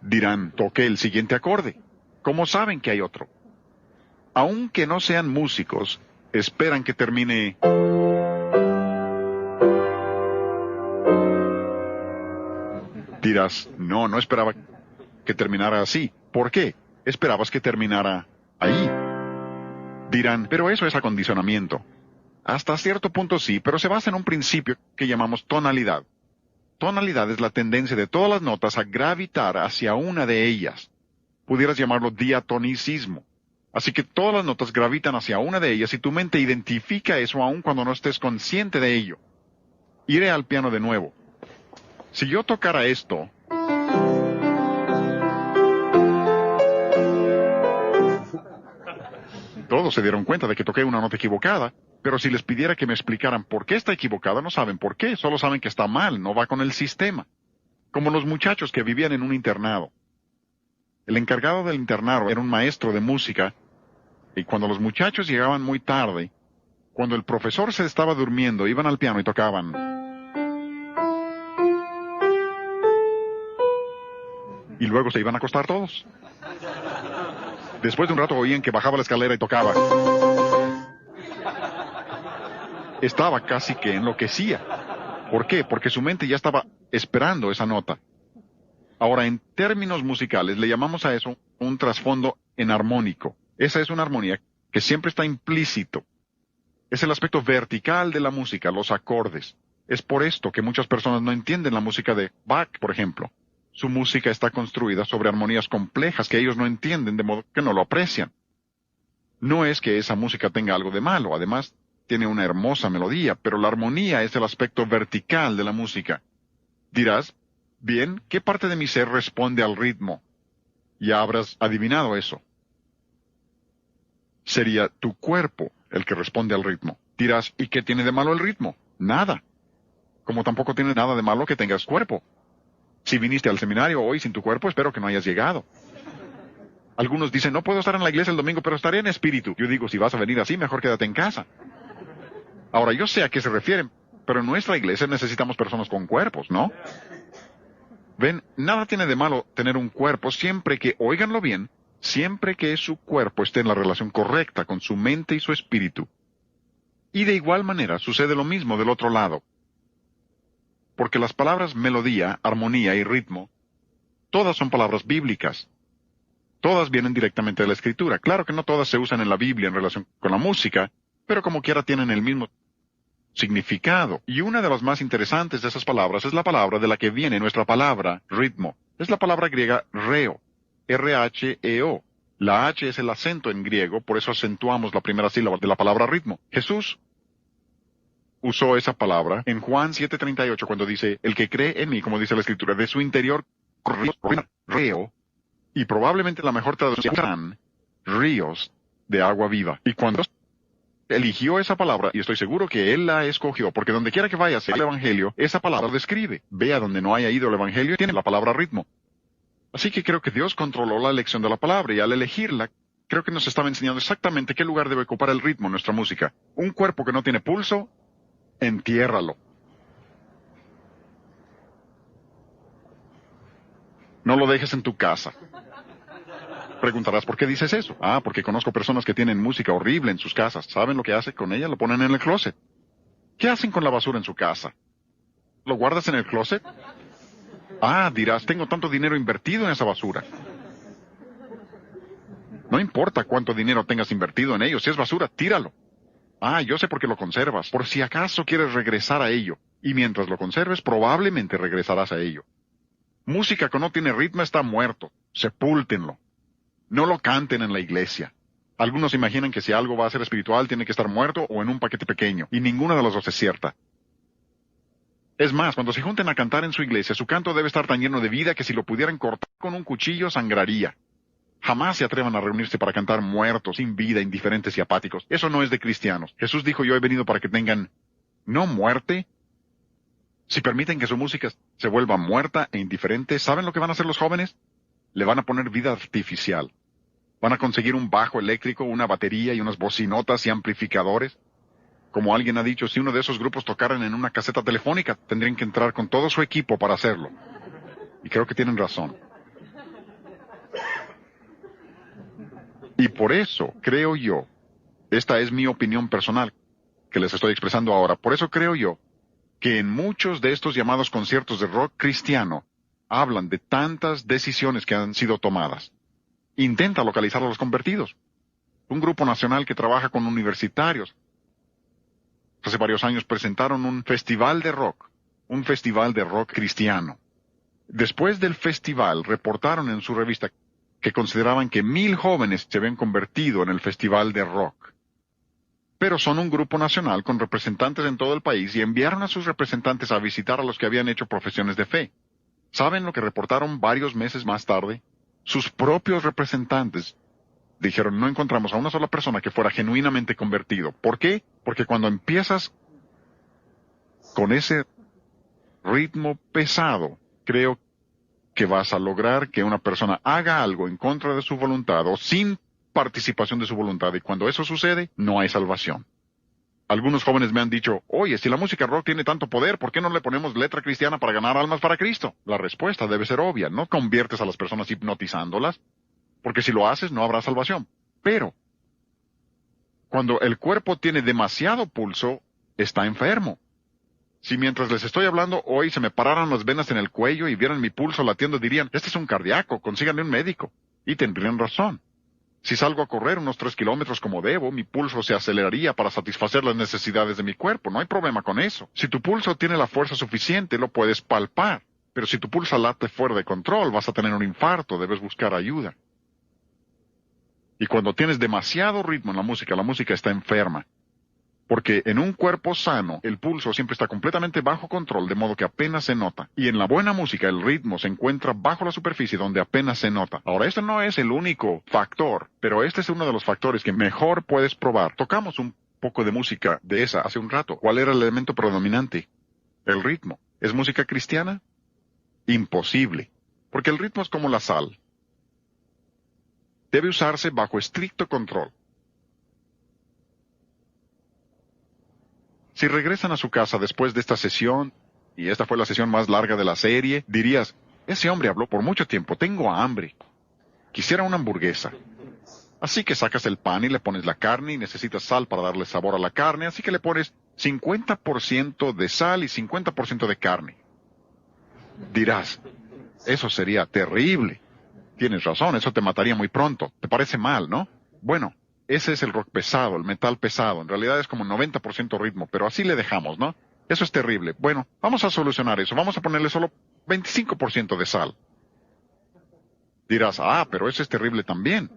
Dirán, toqué el siguiente acorde. ¿Cómo saben que hay otro? Aunque no sean músicos, esperan que termine. Dirás, no esperaba que terminara así. ¿Por qué? Esperabas que terminara ahí. Dirán, pero eso es acondicionamiento. Hasta cierto punto sí, pero se basa en un principio que llamamos tonalidad. Tonalidad es la tendencia de todas las notas a gravitar hacia una de ellas. Pudieras llamarlo diatonicismo. Así que todas las notas gravitan hacia una de ellas y tu mente identifica eso aun cuando no estés consciente de ello. Iré al piano de nuevo. Si yo tocara esto, todos se dieron cuenta de que toqué una nota equivocada, pero si les pidiera que me explicaran por qué está equivocada, no saben por qué, solo saben que está mal, no va con el sistema. Como los muchachos que vivían en un internado. El encargado del internado era un maestro de música, y cuando los muchachos llegaban muy tarde, cuando el profesor se estaba durmiendo, iban al piano y tocaban. Y luego se iban a acostar todos. Después de un rato oían que bajaba la escalera y tocaba. Estaba casi que enloquecía. ¿Por qué? Porque su mente ya estaba esperando esa nota. Ahora, en términos musicales, le llamamos a eso un trasfondo enarmónico. Esa es una armonía que siempre está implícito. Es el aspecto vertical de la música, los acordes. Es por esto que muchas personas no entienden la música de Bach, por ejemplo. Su música está construida sobre armonías complejas que ellos no entienden, de modo que no lo aprecian. No es que esa música tenga algo de malo, además tiene una hermosa melodía, pero la armonía es el aspecto vertical de la música. Dirás, bien, ¿qué parte de mi ser responde al ritmo? Ya habrás adivinado eso. Sería tu cuerpo el que responde al ritmo. Dirás, ¿y qué tiene de malo el ritmo? Nada. Como tampoco tiene nada de malo que tengas cuerpo. Si viniste al seminario hoy sin tu cuerpo, espero que no hayas llegado. Algunos dicen, no puedo estar en la iglesia el domingo, pero estaré en espíritu. Yo digo, si vas a venir así, mejor quédate en casa. Ahora, yo sé a qué se refieren, pero en nuestra iglesia necesitamos personas con cuerpos, ¿no? Ven, nada tiene de malo tener un cuerpo siempre que, óiganlo bien, siempre que su cuerpo esté en la relación correcta con su mente y su espíritu. Y de igual manera sucede lo mismo del otro lado. Porque las palabras melodía, armonía y ritmo, todas son palabras bíblicas. Todas vienen directamente de la Escritura. Claro que no todas se usan en la Biblia en relación con la música, pero como quiera tienen el mismo significado. Y una de las más interesantes de esas palabras es la palabra de la que viene nuestra palabra, ritmo. Es la palabra griega reo, R-H-E-O. La H es el acento en griego, por eso acentuamos la primera sílaba de la palabra ritmo. Jesús usó esa palabra en Juan 7:38 cuando dice, el que cree en mí, como dice la Escritura, de su interior reo, y probablemente la mejor traducción, ríos de agua viva. Y cuando eligió esa palabra, y estoy seguro que él la escogió, porque donde quiera que vaya a ser el Evangelio, esa palabra describe. Vea donde no haya ido el Evangelio, tiene la palabra ritmo. Así que creo que Dios controló la elección de la palabra, y al elegirla, creo que nos estaba enseñando exactamente qué lugar debe ocupar el ritmo en nuestra música. Un cuerpo que no tiene pulso, entiérralo. No lo dejes en tu casa. Preguntarás, ¿por qué dices eso? Ah, porque conozco personas que tienen música horrible en sus casas. ¿Saben lo que hacen con ella? Lo ponen en el closet. ¿Qué hacen con la basura en su casa? ¿Lo guardas en el closet? Ah, dirás, tengo tanto dinero invertido en esa basura. No importa cuánto dinero tengas invertido en ello, si es basura, tíralo. Ah, yo sé por qué lo conservas, por si acaso quieres regresar a ello. Y mientras lo conserves, probablemente regresarás a ello. Música que no tiene ritmo está muerto. Sepúltenlo. No lo canten en la iglesia. Algunos imaginan que si algo va a ser espiritual tiene que estar muerto o en un paquete pequeño, y ninguna de las dos es cierta. Es más, cuando se junten a cantar en su iglesia, su canto debe estar tan lleno de vida que si lo pudieran cortar con un cuchillo sangraría. Jamás se atrevan a reunirse para cantar muertos, sin vida, indiferentes y apáticos. Eso no es de cristianos. Jesús dijo, yo he venido para que tengan, no muerte. Si permiten que su música se vuelva muerta e indiferente, ¿saben lo que van a hacer los jóvenes? Le van a poner vida artificial. Van a conseguir un bajo eléctrico, una batería y unas bocinotas y amplificadores. Como alguien ha dicho, si uno de esos grupos tocaran en una caseta telefónica, tendrían que entrar con todo su equipo para hacerlo. Y creo que tienen razón. Y por eso, creo yo, esta es mi opinión personal, que les estoy expresando ahora, por eso creo yo, que en muchos de estos llamados conciertos de rock cristiano, hablan de tantas decisiones que han sido tomadas. Intenta localizar a los convertidos. Un grupo nacional que trabaja con universitarios. Hace varios años presentaron un festival de rock cristiano. Después del festival, reportaron en su revista que consideraban que 1,000 jóvenes se habían convertido en el festival de rock. Pero son un grupo nacional con representantes en todo el país y enviaron a sus representantes a visitar a los que habían hecho profesiones de fe. ¿Saben lo que reportaron varios meses más tarde? Sus propios representantes dijeron, no encontramos a una sola persona que fuera genuinamente convertido. ¿Por qué? Porque cuando empiezas con ese ritmo pesado, creo que vas a lograr que una persona haga algo en contra de su voluntad o sin participación de su voluntad, y cuando eso sucede, no hay salvación. Algunos jóvenes me han dicho, oye, si la música rock tiene tanto poder, ¿por qué no le ponemos letra cristiana para ganar almas para Cristo? La respuesta debe ser obvia, no conviertes a las personas hipnotizándolas, porque si lo haces no habrá salvación. Pero, cuando el cuerpo tiene demasiado pulso, está enfermo. Si mientras les estoy hablando hoy se me pararan las venas en el cuello y vieran mi pulso latiendo, dirían, este es un cardíaco, consíganle un médico. Y tendrían razón. Si salgo a correr unos 3 kilómetros como debo, mi pulso se aceleraría para satisfacer las necesidades de mi cuerpo. No hay problema con eso. Si tu pulso tiene la fuerza suficiente, lo puedes palpar. Pero si tu pulso late fuera de control, vas a tener un infarto, debes buscar ayuda. Y cuando tienes demasiado ritmo en la música está enferma. Porque en un cuerpo sano, el pulso siempre está completamente bajo control, de modo que apenas se nota. Y en la buena música, el ritmo se encuentra bajo la superficie, donde apenas se nota. Ahora, este no es el único factor, pero este es uno de los factores que mejor puedes probar. Tocamos un poco de música de esa hace un rato. ¿Cuál era el elemento predominante? El ritmo. ¿Es música cristiana? Imposible. Porque el ritmo es como la sal. Debe usarse bajo estricto control. Si regresan a su casa después de esta sesión, y esta fue la sesión más larga de la serie, dirías, ese hombre habló por mucho tiempo, tengo hambre. Quisiera una hamburguesa. Así que sacas el pan y le pones la carne y necesitas sal para darle sabor a la carne, así que le pones 50% de sal y 50% de carne. Dirás, eso sería terrible. Tienes razón, eso te mataría muy pronto. Te parece mal, ¿no? Bueno, ese es el rock pesado, el metal pesado. En realidad es como 90% ritmo, pero así le dejamos, ¿no? Eso es terrible. Bueno, vamos a solucionar eso. Vamos a ponerle solo 25% de sal. Dirás, pero eso es terrible también.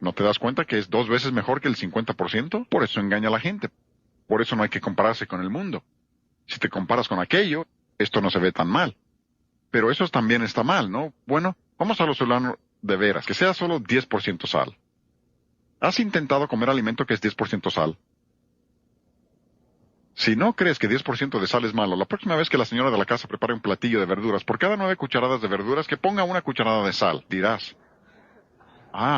¿No te das cuenta que es 2 veces mejor que el 50%? Por eso engaña a la gente. Por eso no hay que compararse con el mundo. Si te comparas con aquello, esto no se ve tan mal. Pero eso también está mal, ¿no? Bueno, vamos a solucionarlo de veras, que sea solo 10% sal. ¿Has intentado comer alimento que es 10% sal? Si no crees que 10% de sal es malo, la próxima vez que la señora de la casa prepare un platillo de verduras, por cada 9 cucharadas de verduras, que ponga 1 cucharada de sal. Dirás,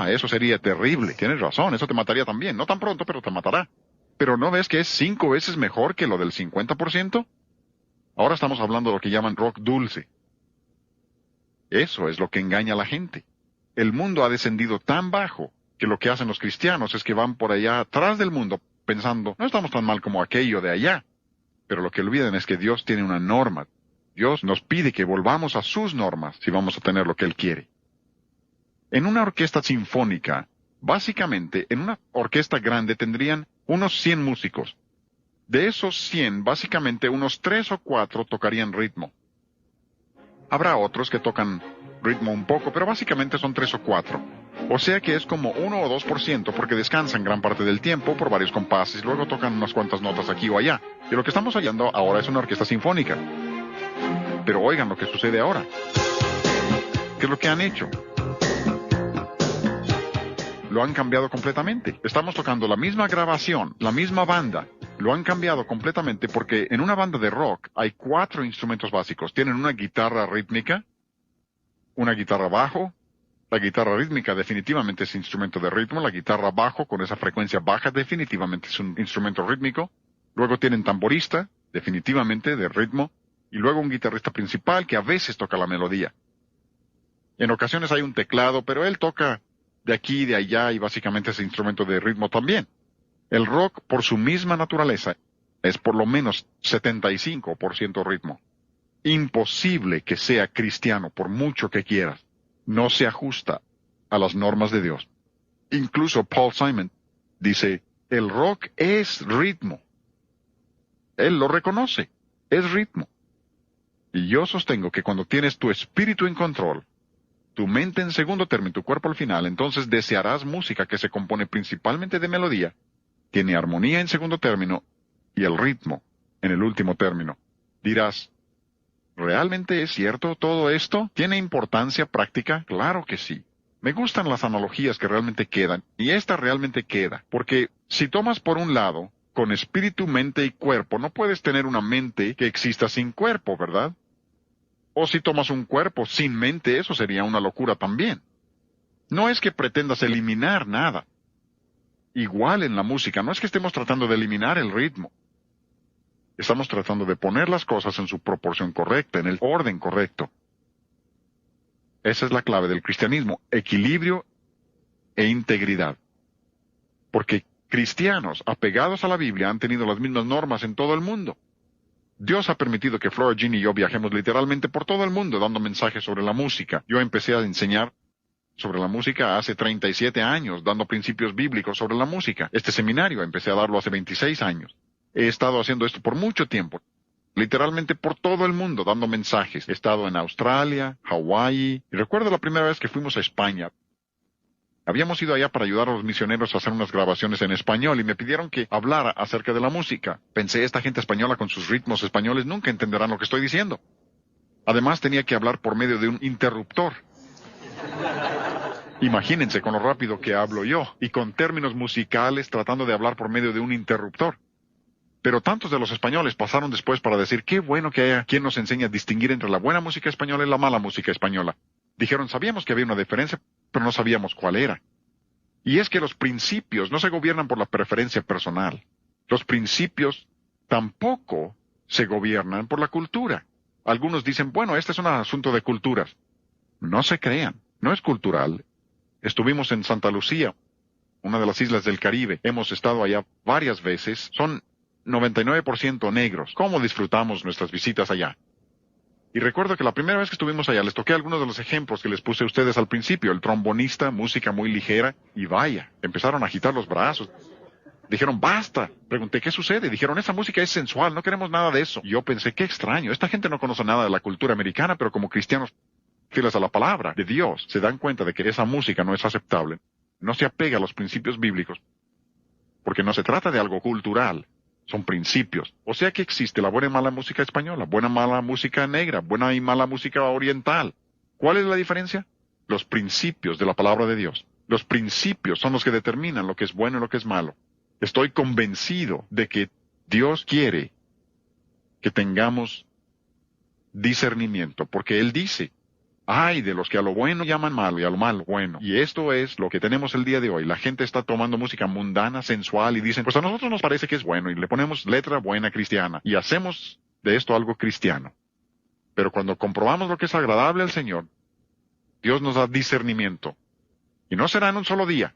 eso sería terrible. Tienes razón, eso te mataría también. No tan pronto, pero te matará. ¿Pero no ves que es 5 veces mejor que lo del 50%? Ahora estamos hablando de lo que llaman rock dulce. Eso es lo que engaña a la gente. El mundo ha descendido tan bajo que lo que hacen los cristianos es que van por allá atrás del mundo pensando, no estamos tan mal como aquello de allá. Pero lo que olvidan es que Dios tiene una norma. Dios nos pide que volvamos a sus normas si vamos a tener lo que Él quiere. En una orquesta sinfónica, básicamente, en una orquesta grande tendrían unos 100 músicos. De esos 100, básicamente unos 3 o 4 tocarían ritmo. Habrá otros que tocan ritmo un poco, pero básicamente son 3 o 4. O sea que es como 1 o 2%, porque descansan gran parte del tiempo por varios compases, luego tocan unas cuantas notas aquí o allá. Y lo que estamos hallando ahora es una orquesta sinfónica. Pero oigan lo que sucede ahora. ¿Qué es lo que han hecho? Lo han cambiado completamente. Estamos tocando la misma grabación, la misma banda. Lo han cambiado completamente porque en una banda de rock hay 4 instrumentos básicos. Tienen una guitarra rítmica, una guitarra bajo. La guitarra rítmica definitivamente es instrumento de ritmo. La guitarra bajo con esa frecuencia baja definitivamente es un instrumento rítmico. Luego tienen tamborista, definitivamente de ritmo. Y luego un guitarrista principal que a veces toca la melodía. En ocasiones hay un teclado, pero él toca de aquí y de allá y básicamente es instrumento de ritmo también. El rock, por su misma naturaleza, es por lo menos 75% ritmo. Imposible que sea cristiano por mucho que quieras. No se ajusta a las normas de Dios. Incluso Paul Simon dice, el rock es ritmo. Él lo reconoce, es ritmo. Y yo sostengo que cuando tienes tu espíritu en control, tu mente en segundo término y tu cuerpo al final, entonces desearás música que se compone principalmente de melodía, tiene armonía en segundo término y el ritmo en el último término. Dirás, ¿realmente es cierto todo esto? ¿Tiene importancia práctica? Claro que sí. Me gustan las analogías que realmente quedan, y esta realmente queda, porque si tomas por un lado, con espíritu, mente y cuerpo, no puedes tener una mente que exista sin cuerpo, ¿verdad? O si tomas un cuerpo sin mente, eso sería una locura también. No es que pretendas eliminar nada. Igual en la música, no es que estemos tratando de eliminar el ritmo. Estamos tratando de poner las cosas en su proporción correcta, en el orden correcto. Esa es la clave del cristianismo, equilibrio e integridad. Porque cristianos apegados a la Biblia han tenido las mismas normas en todo el mundo. Dios ha permitido que Flora, Jean y yo viajemos literalmente por todo el mundo dando mensajes sobre la música. Yo empecé a enseñar sobre la música hace 37 años, dando principios bíblicos sobre la música. Este seminario empecé a darlo hace 26 años. He estado haciendo esto por mucho tiempo. Literalmente por todo el mundo, dando mensajes. He estado en Australia, Hawái, y recuerdo la primera vez que fuimos a España. Habíamos ido allá para ayudar a los misioneros a hacer unas grabaciones en español y me pidieron que hablara acerca de la música. Pensé, esta gente española con sus ritmos españoles nunca entenderán lo que estoy diciendo. Además tenía que hablar por medio de un interruptor. Imagínense con lo rápido que hablo yo, y con términos musicales tratando de hablar por medio de un interruptor. Pero tantos de los españoles pasaron después para decir, qué bueno que haya quien nos enseñe a distinguir entre la buena música española y la mala música española. Dijeron, sabíamos que había una diferencia, pero no sabíamos cuál era. Y es que los principios no se gobiernan por la preferencia personal. Los principios tampoco se gobiernan por la cultura. Algunos dicen, bueno, este es un asunto de culturas. No se crean, no es cultural. Estuvimos en Santa Lucía, una de las islas del Caribe. Hemos estado allá varias veces. Son 99% negros. ¿Cómo disfrutamos nuestras visitas allá? Y recuerdo que la primera vez que estuvimos allá les toqué algunos de los ejemplos que les puse a ustedes al principio. El trombonista, música muy ligera, y vaya, empezaron a agitar los brazos. Dijeron, basta. Pregunté, ¿qué sucede? Dijeron, esa música es sensual, no queremos nada de eso. Y yo pensé, qué extraño, esta gente no conoce nada de la cultura americana, pero como cristianos fieles a la palabra de Dios, se dan cuenta de que esa música no es aceptable. No se apega a los principios bíblicos, porque no se trata de algo cultural. Son principios. O sea que existe la buena y mala música española, buena y mala música negra, buena y mala música oriental. ¿Cuál es la diferencia? Los principios de la palabra de Dios. Los principios son los que determinan lo que es bueno y lo que es malo. Estoy convencido de que Dios quiere que tengamos discernimiento, porque Él dice, ay de los que a lo bueno llaman malo y a lo malo bueno. Y esto es lo que tenemos el día de hoy. La gente está tomando música mundana, sensual, y dicen, pues a nosotros nos parece que es bueno, y le ponemos letra buena cristiana, y hacemos de esto algo cristiano. Pero cuando comprobamos lo que es agradable al Señor, Dios nos da discernimiento. Y no será en un solo día.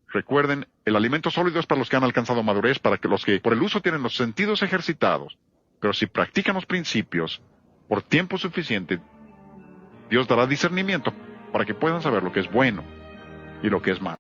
Recuerden, el alimento sólido es para los que han alcanzado madurez, para que los que por el uso tienen los sentidos ejercitados. Pero si practican los principios por tiempo suficiente, Dios dará discernimiento para que puedan saber lo que es bueno y lo que es malo.